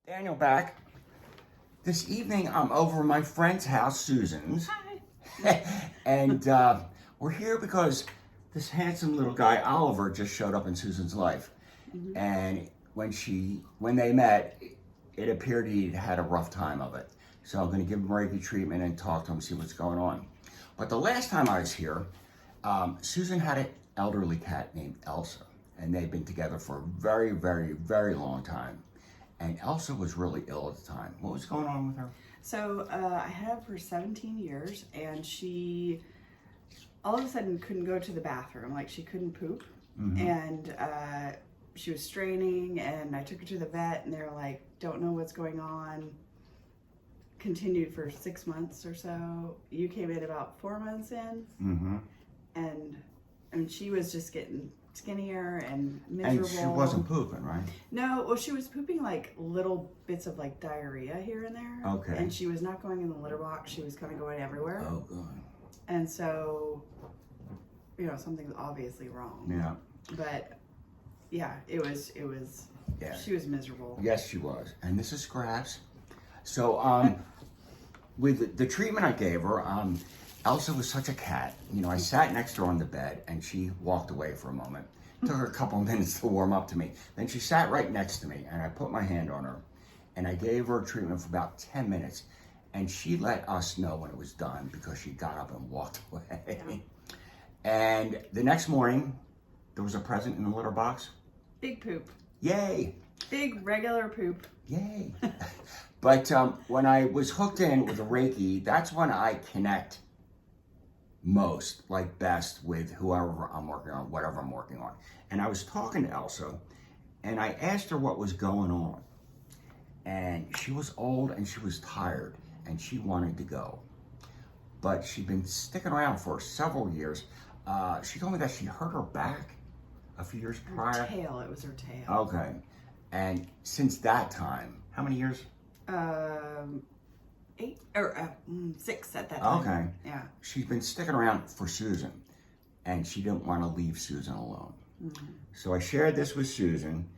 Daniel back. This evening I'm over at my friend's house, Susan's. Hi. And we're here because this handsome little guy, Oliver, just showed up in Susan's life. Mm-hmm. And when they met, it appeared he'd had a rough time of it. So I'm going to give him Reiki treatment and talk to him, see what's going on. But the last time I was here, Susan had an elderly cat named Elsa. And they've been together for a very, very, very long time. And Elsa was really ill at the time. What was going on with her? So I had her for 17 years, and she all of a sudden couldn't go to the bathroom. Like, she couldn't poop. Mm-hmm. And she was straining, and I took her to the vet, and they're like, don't know what's going on. Continued for 6 months or so. You came in about 4 months in. Mm-hmm. And she was just getting skinnier and miserable. And she wasn't pooping, right? No, well, she was pooping like little bits of like diarrhea here and there. Okay. And she was not going in the litter box. She was kind of going everywhere. Oh, God. And so, something's obviously wrong. Yeah. But yeah, it was. Yeah. She was miserable. Yes, she was. And this is Scraps. So, with the treatment I gave her, Elsa was such a cat. I sat next to her on the bed, and she walked away for a moment. It took her a couple minutes to warm up to me. Then she sat right next to me, and I put my hand on her, and I gave her treatment for about 10 minutes, and she let us know when it was done because she got up and walked away. Yeah. And the next morning, there was a present in the litter box. Big poop. Yay! Big regular poop. Yay! But when I was hooked in with the Reiki, that's when I connect best with whoever I'm working on, whatever I'm working on. And I was talking to Elsa, and I asked her what was going on. And she was old and she was tired, and she wanted to go. But she'd been sticking around for several years. She told me that she hurt her back a few years prior. Her tail, it was her tail. Okay. And since that time, how many years? 6 at that time. Okay. Yeah. She's been sticking around for Susan, and she didn't want to leave Susan alone. Mm-hmm. So I shared this with Susan,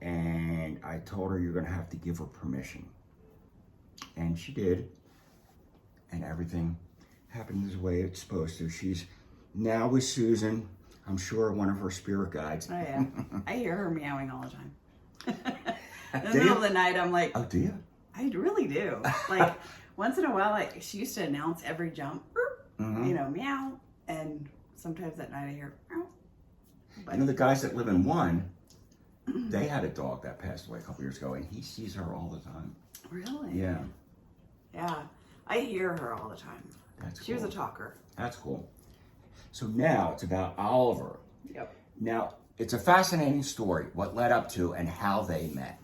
and I told her you're going to have to give her permission. And she did, and everything happened the way it's supposed to. She's now with Susan. I'm sure one of her spirit guides. Oh, yeah. I hear her meowing all the time. In the middle of the night, I'm like... Oh, do you? I really do. Like, once in a while, she used to announce every jump, mm-hmm. Meow. And sometimes at night I hear, meow. But the guys that live in one, they had a dog that passed away a couple years ago, and he sees her all the time. Really? Yeah. Yeah. I hear her all the time. That's cool. She was a talker. That's cool. So now it's about Oliver. Yep. Now, it's a fascinating story, what led up to and how they met.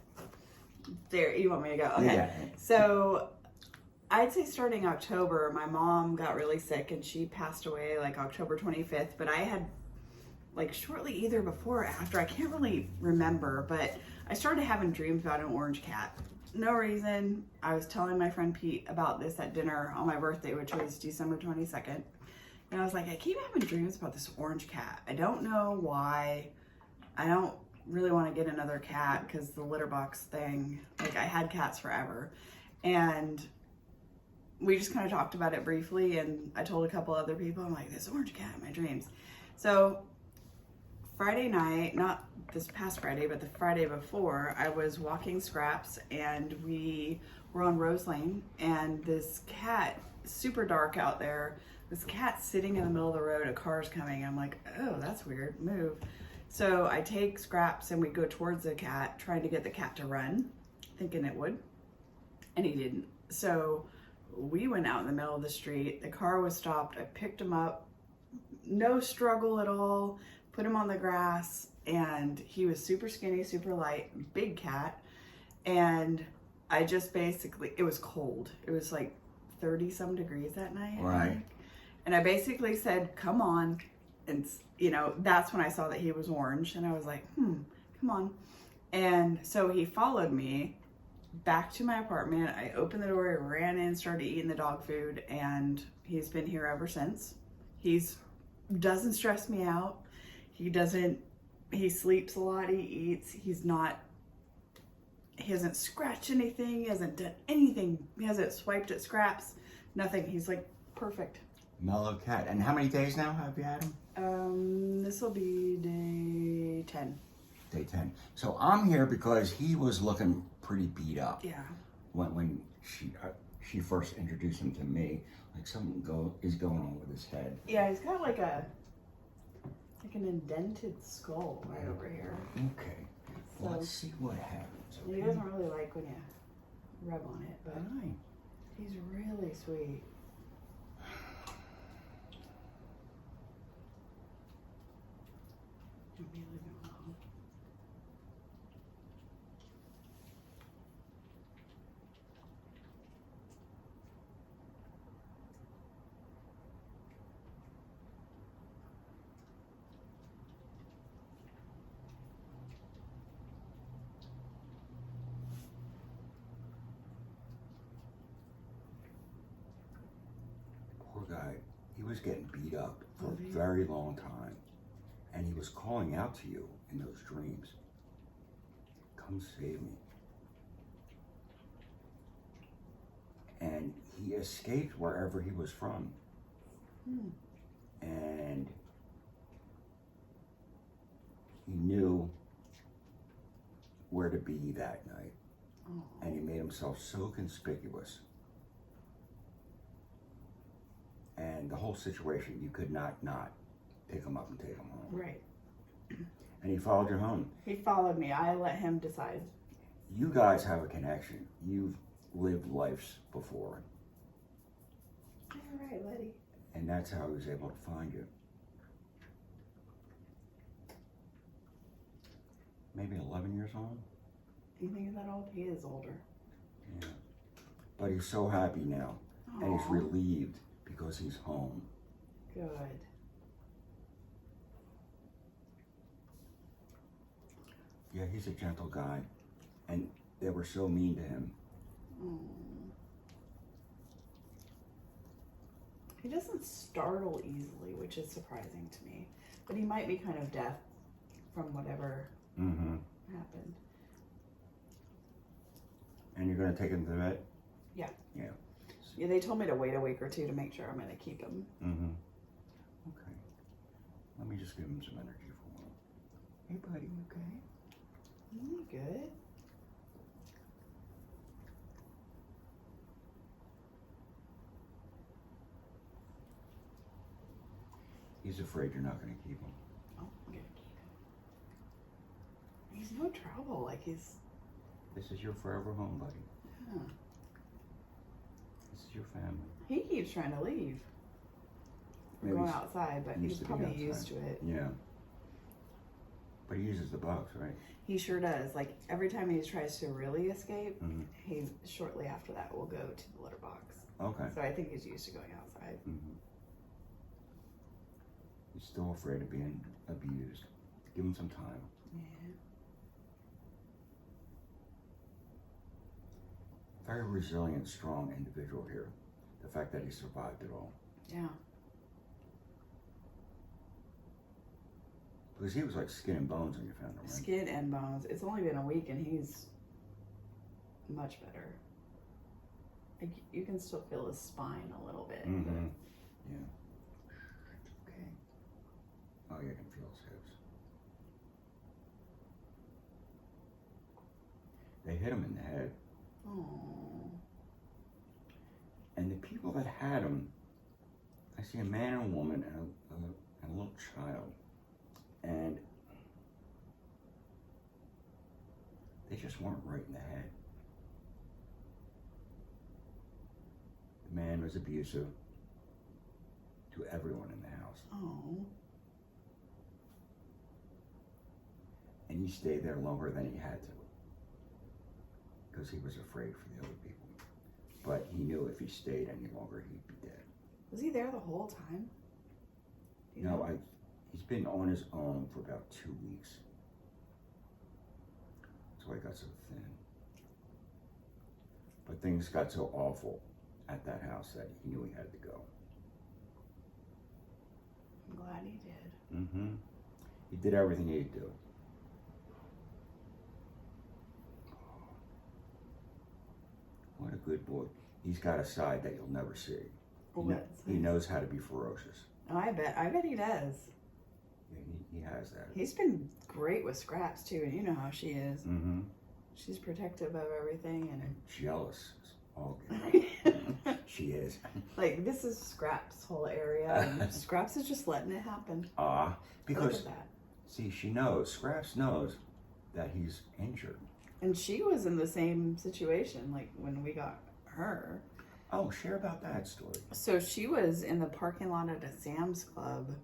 There, you want me to go? Okay. Yeah. So, I'd say starting October, my mom got really sick and she passed away like October 25th. But I had shortly either before or after, I can't really remember, but I started having dreams about an orange cat. No reason. I was telling my friend Pete about this at dinner on my birthday, which was December 22nd. And I was like, I keep having dreams about this orange cat. I don't know why. I don't really want to get another cat because the litter box thing, I had cats forever. And we just kind of talked about it briefly, and I told a couple other people, I'm like, this orange cat in my dreams. So Friday night, not this past Friday, but the Friday before, I was walking Scraps, and we were on Rose Lane, and this cat, super dark out there, this cat sitting in the middle of the road, a car's coming. I'm like, oh, that's weird, move. So I take Scraps and we go towards the cat, trying to get the cat to run, thinking it would, and he didn't. So we went out in the middle of the street. The car was stopped. I picked him up, no struggle at all, put him on the grass, and he was super skinny, super light, big cat. And I just basically, it was cold. It was like 30-some degrees that night. Right. And I basically said, come on. And, that's when I saw that he was orange. And I was like, come on. And so he followed me back to my apartment. I opened the door, I ran in, started eating the dog food. And he's been here ever since. Doesn't stress me out. He sleeps a lot, he eats. He's not He hasn't scratched anything. He hasn't done anything. He hasn't swiped at scraps. Nothing. He's like perfect. Mellow cat. And how many days now have you had him? This will be day 10. Day 10. So I'm here because he was looking pretty beat up. Yeah. When she first introduced him to me, like something is going on with his head. Yeah, he's got like an indented skull right over here. Okay. So, Let's see what happens. Okay? He doesn't really like when you rub on it, but Right. he's really sweet. Let me leave him alone. Poor guy. He was getting beat up for Was he? a very long time. And he was calling out to you in those dreams. Come save me. And he escaped wherever he was from. And he knew where to be that night. Oh. And he made himself so conspicuous. And the whole situation, you could not pick him up and take him home. Right. And he followed you home. He followed me. I let him decide. You guys have a connection. You've lived lives before. All right, Letty. And that's how he was able to find you. Maybe 11 years old? You think he's that old? He is older. Yeah. But he's so happy now. And he's Aw. relieved because he's home. Good. Yeah, he's a gentle guy. And they were so mean to him. He doesn't startle easily, which is surprising to me. But he might be kind of deaf from whatever happened. And you're going to take him to the vet? Yeah. Yeah. Yeah, they told me to wait a week or two to make sure I'm going to keep him. Okay. Let me just give him some energy for a while. Hey, buddy, you okay? Good. He's afraid you're not going to keep him. Oh, I'm going to keep him. He's no trouble. Like, he's... This is your forever home, buddy. Yeah. This is your family. He keeps trying to leave. We're Maybe going he's outside, but used he's to be probably outside. used to it. Yeah. But he uses the box, right? He sure does. Like, every time he tries to really escape, he shortly after that will go to the litter box. Okay. So I think he's used to going outside. He's still afraid of being abused. Give him some time. Yeah. Very resilient, strong individual here. The fact that he survived it all. Yeah. Because he was like skin and bones when you found him, right? Skin and bones. It's only been a week and he's much better. Like, you can still feel his spine a little bit. Yeah. Okay. Oh, yeah, I can feel his hips. They hit him in the head. Oh. And the people that had him, I see a man and a woman and a little child. And they just weren't right in the head. The man was abusive to everyone in the house. Oh. And he stayed there longer than he had to. Because he was afraid for the other people. But he knew if he stayed any longer, he'd be dead. Was he there the whole time? Do you No, know? he's been on his own for about 2 weeks. That's why he got so thin. But things got so awful at that house that he knew he had to go. I'm glad he did. He did everything he'd do. What a good boy. He's got a side that you'll never see. He knows how to be ferocious. Oh, I bet he does. Yeah, he has that. He's been great with Scraps too, and you know how she is. Mm-hmm. She's protective of everything and jealous. Oh, she is. Like, this is Scraps' whole area, and Scraps is just letting it happen. Because look at that. See, she knows. Scraps knows that he's injured. And she was in the same situation, like when we got her. Oh, share about that story. So she was in the parking lot at a Sam's Club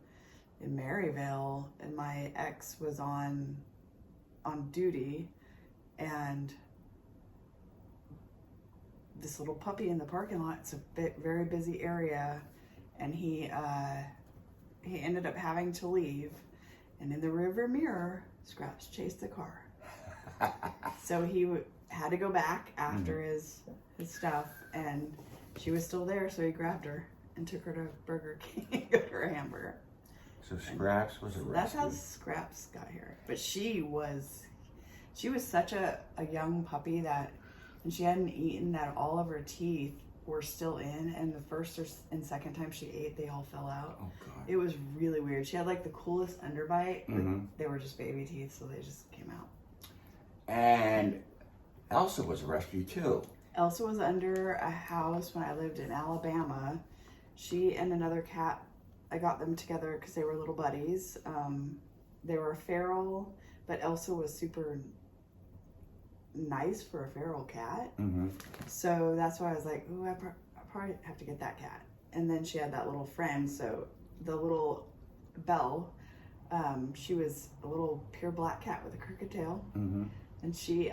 in Maryville, and my ex was on duty, and this little puppy in the parking lot. It's a very busy area, and he ended up having to leave, and in the rearview mirror, Scraps chased the car. So he had to go back after his stuff, and she was still there, so he grabbed her and took her to Burger King and got her a hamburger. So Scraps was arrested. That's how Scraps got here. But she was such a young puppy that, and she hadn't eaten, that all of her teeth were still in, and the first and second time she ate, they all fell out. Oh, God. It was really weird. She had like the coolest underbite, but they were just baby teeth, so they just came out. And Elsa was rescued too. Elsa was under a house when I lived in Alabama. She and another cat, I got them together because they were little buddies. They were feral, but Elsa was super nice for a feral cat. So that's why I was like, ooh, I probably have to get that cat. And then she had that little friend. So the little Belle, she was a little pure black cat with a crooked tail. And she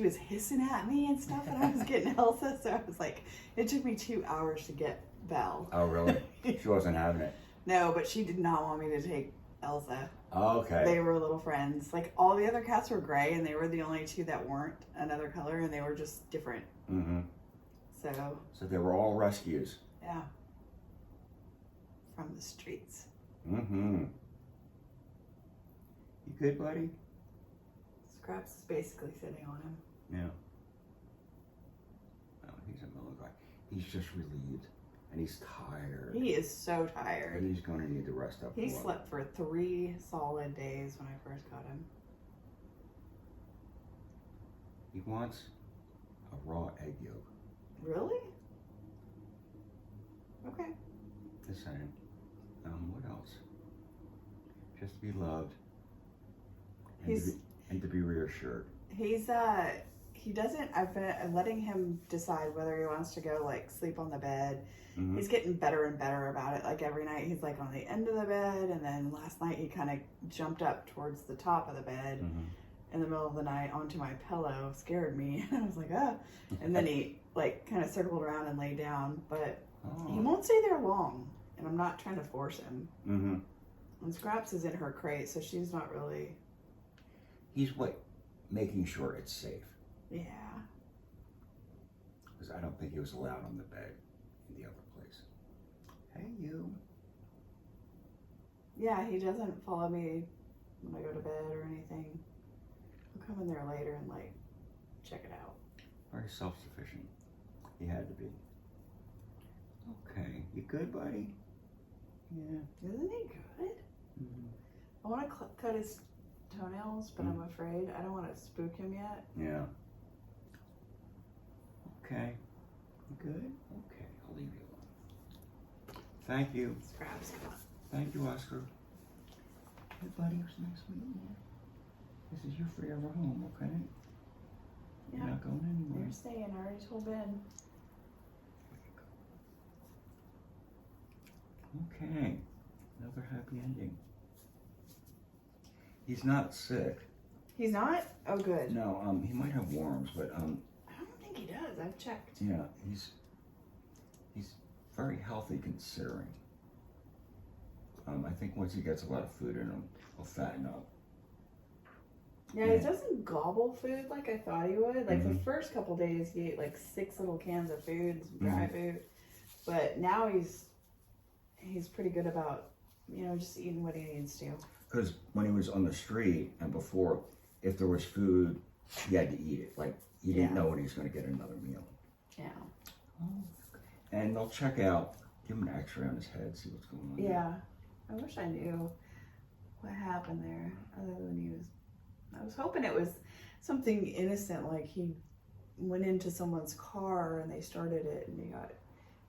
was hissing at me and stuff, and I was getting Elsa. So I was like, it took me 2 hours to get Belle. Oh, really? She wasn't having it. No, but she did not want me to take Elsa. Oh, okay. They were little friends. Like, all the other cats were gray, and they were the only two that weren't another color, and they were just different. So they were all rescues. Yeah. From the streets. You good, buddy? Scraps is basically sitting on him. Yeah. Oh, he's a mellow guy. He's just relieved. And he's tired. He is so tired. And he's going to need to rest up. He slept for 3 solid days when I first got him. He wants a raw egg yolk. Really? Okay. Just saying. What else? Just to be loved. And to be reassured. He doesn't, I've been letting him decide whether he wants to go like sleep on the bed. He's getting better and better about it. Like every night he's like on the end of the bed, and then last night he kind of jumped up towards the top of the bed in the middle of the night onto my pillow, scared me. And I was like, ah. And then he like kind of circled around and lay down, but he won't stay there long, and I'm not trying to force him. And Scraps is in her crate, so she's not really. He's making sure it's safe. Yeah. Because I don't think he was allowed on the bed in the other place. Hey, you. Yeah, he doesn't follow me when I go to bed or anything. He'll come in there later and like check it out. Very self-sufficient. He had to be. Okay, you good, buddy? Yeah. Isn't he good? I want to cut his toenails, but I'm afraid. I don't want to spook him yet. Yeah. Okay. You good? Okay, I'll leave you alone. Thank you. Scraps, come on. Thank you, Oscar. Hey, buddy, it was nice meeting you. This is your forever home, okay? Yeah. You're not going anywhere. You're staying. I already told Ben. Okay. Another happy ending. He's not sick. He's not? Oh, good. No, he might have worms, but I don't think he does. I've checked. yeah, he's very healthy considering. I think once he gets a lot of food in him, he'll fatten up. Yeah, he doesn't gobble food like I thought he would. Like the first couple days, he ate like 6 little cans of food, some dry food. But now he's pretty good about, just eating what he needs to. Because when he was on the street and before, if there was food, he had to eat it. Like He didn't know when he was going to get another meal. Yeah. And they'll check out, give him an x-ray on his head, see what's going on. Yeah. I wish I knew what happened there, other than I was hoping it was something innocent, like he went into someone's car and they started it and he got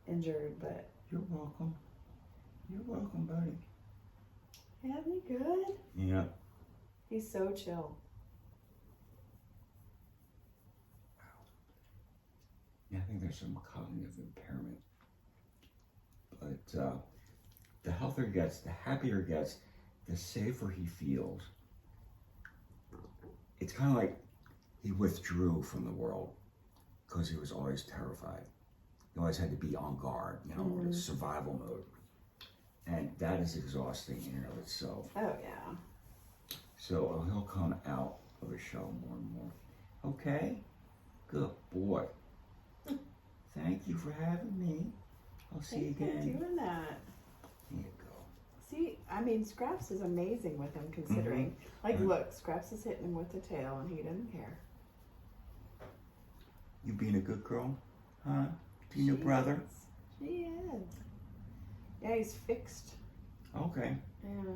injured, but... You're welcome. You're welcome, buddy. Yeah, isn't he good? Yeah. He's so chill. Yeah, I think there's some cognitive impairment. But the healthier he gets, the happier he gets, the safer he feels. It's kind of like he withdrew from the world because he was always terrified. He always had to be on guard, in survival mode. And that is exhausting in and of itself. Oh, yeah. So he'll come out of his shell more and more. Okay? Good boy. Thank you for having me. I'll see you again. Thanks for doing that. Here you go. See, I mean, Scraps is amazing with him, considering. Like, look, Scraps is hitting him with the tail, and he doesn't care. You being a good girl? Huh? To your brother? She is. Yeah, he's fixed. Okay. Yeah.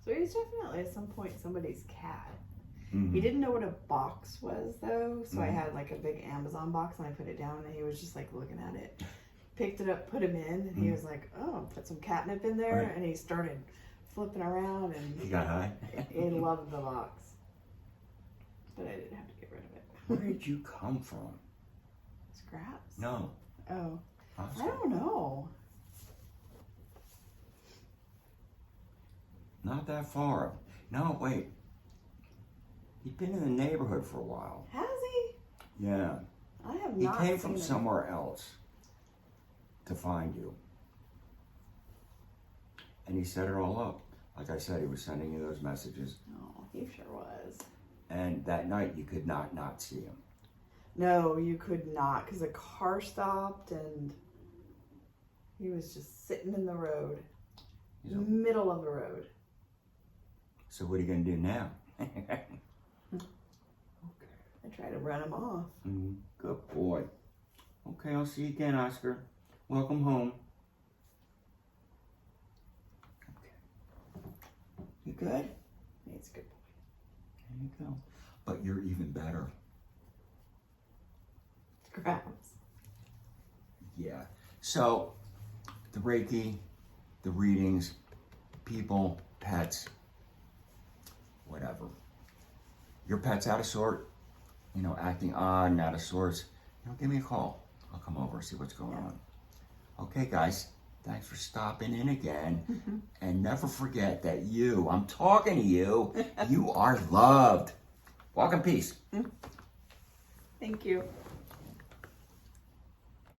So he's definitely at some point somebody's cat. Mm-hmm. He didn't know what a box was, though, so I had like a big Amazon box and I put it down and he was just like looking at it. Picked it up, put him in, and he was like, oh, put some catnip in there, and he started flipping around and He got high? he loved the box. But I didn't have to get rid of it. Where did you come from? Scraps? No. Oh. Oscar. I don't know. Not that far. No, wait. He'd been in the neighborhood for a while. Has he? Yeah. I have He not came seen from him. somewhere else to find you. And he set it all up. Like I said, he was sending you those messages. Oh, he sure was. And that night, you could not see him. No, you could not, because a car stopped and he was just sitting in the road, middle of the road. So what are you going to do now? Okay. I tried to run him off. Good boy. Okay, I'll see you again, Oscar. Welcome home. Okay. You good? He's a good boy. There you go. But you're even better. Scraps. Yeah. So, the Reiki, the readings, people, pets, whatever. Your pet's out of sort, acting odd and out of sorts, give me a call. I'll come over and see what's going on. Okay, guys, thanks for stopping in again. And never forget that I'm talking to you, you are loved. Walk in peace. Thank you.